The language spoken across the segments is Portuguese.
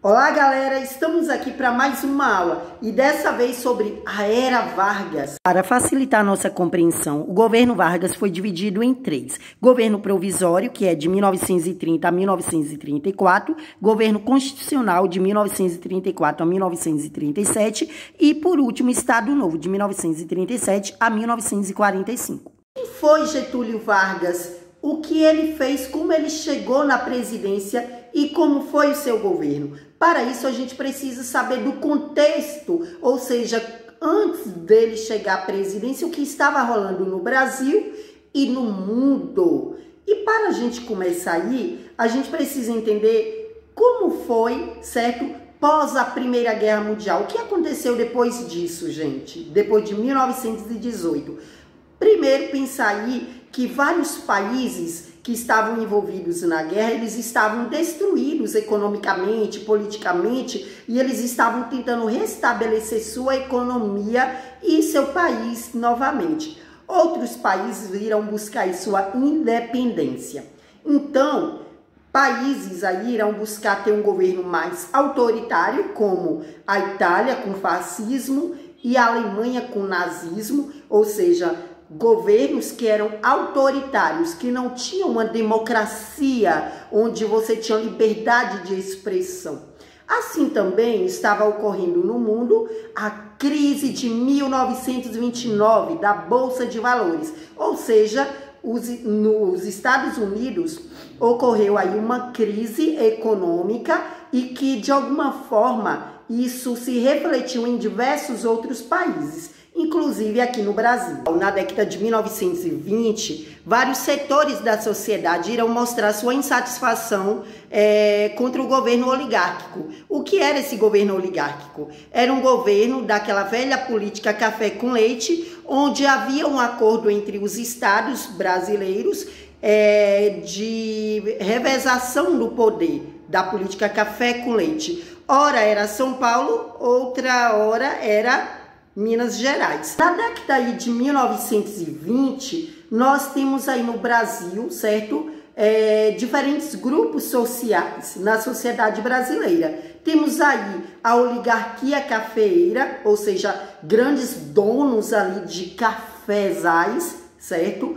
Olá galera, estamos aqui para mais uma aula e dessa vez sobre a Era Vargas. Para facilitar nossa compreensão, o governo Vargas foi dividido em três: governo provisório, que é de 1930 a 1934, governo constitucional de 1934 a 1937 e, por último, Estado Novo de 1937 a 1945. Quem foi Getúlio Vargas? O que ele fez, como ele chegou na presidência e como foi o seu governo. Para isso, a gente precisa saber do contexto, ou seja, antes dele chegar à presidência, o que estava rolando no Brasil e no mundo. E para a gente começar aí, a gente precisa entender como foi, certo? Pós a Primeira Guerra Mundial. O que aconteceu depois disso, gente? Depois de 1918. Primeiro, pensar aí que vários países que estavam envolvidos na guerra, eles estavam destruídos economicamente, politicamente, e eles estavam tentando restabelecer sua economia e seu país novamente. Outros países irão buscar sua independência. Então, países aí irão buscar ter um governo mais autoritário, como a Itália com fascismo e a Alemanha com nazismo, ou seja, governos que eram autoritários, que não tinham uma democracia onde você tinha liberdade de expressão. Assim também estava ocorrendo no mundo a crise de 1929 da Bolsa de Valores, ou seja, nos Estados Unidos ocorreu aí uma crise econômica e que de alguma forma isso se refletiu em diversos outros países, inclusive aqui no Brasil. Na década de 1920, vários setores da sociedade irão mostrar sua insatisfação contra o governo oligárquico. O que era esse governo oligárquico? Era um governo daquela velha política café com leite, onde havia um acordo entre os estados brasileiros de revezação do poder da política café com leite. Ora era São Paulo, outra hora era Minas Gerais. Na década aí de 1920, nós temos aí no Brasil, certo? Diferentes grupos sociais na sociedade brasileira. Temos aí a oligarquia cafeeira, ou seja, grandes donos ali de cafezais, certo?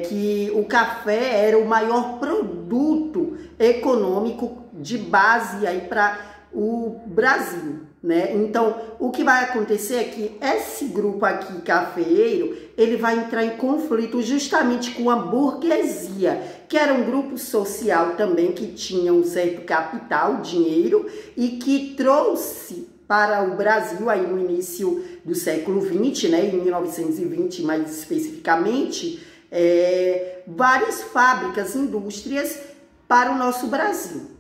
Que o café era o maior produto econômico de base aí para o Brasil, né? Então, o que vai acontecer é que esse grupo aqui cafeeiro, ele vai entrar em conflito justamente com a burguesia, que era um grupo social também que tinha um certo capital, dinheiro, e que trouxe para o Brasil aí no início do século XX, né, em 1920 mais especificamente, várias fábricas, indústrias para o nosso Brasil.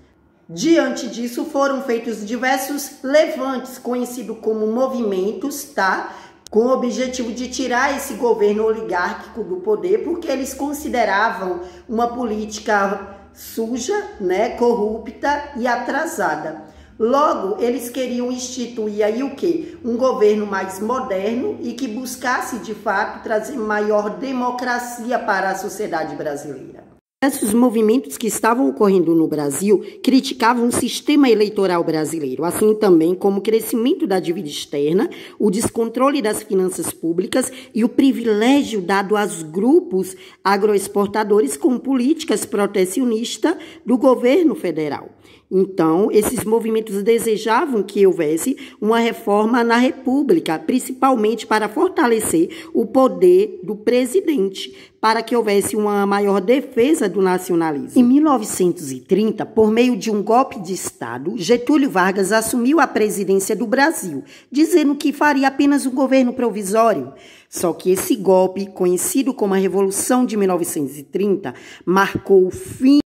Diante disso, foram feitos diversos levantes, conhecidos como movimentos, tá? Com o objetivo de tirar esse governo oligárquico do poder, porque eles consideravam uma política suja, né, corrupta e atrasada. Logo, eles queriam instituir aí o quê? Um governo mais moderno e que buscasse, de fato, trazer maior democracia para a sociedade brasileira. Esses movimentos que estavam ocorrendo no Brasil criticavam o sistema eleitoral brasileiro, assim também como o crescimento da dívida externa, o descontrole das finanças públicas e o privilégio dado aos grupos agroexportadores com políticas protecionistas do governo federal. Então, esses movimentos desejavam que houvesse uma reforma na República, principalmente para fortalecer o poder do presidente, para que houvesse uma maior defesa do nacionalismo. Em 1930, por meio de um golpe de Estado, Getúlio Vargas assumiu a presidência do Brasil, dizendo que faria apenas um governo provisório. Só que esse golpe, conhecido como a Revolução de 1930, marcou o fim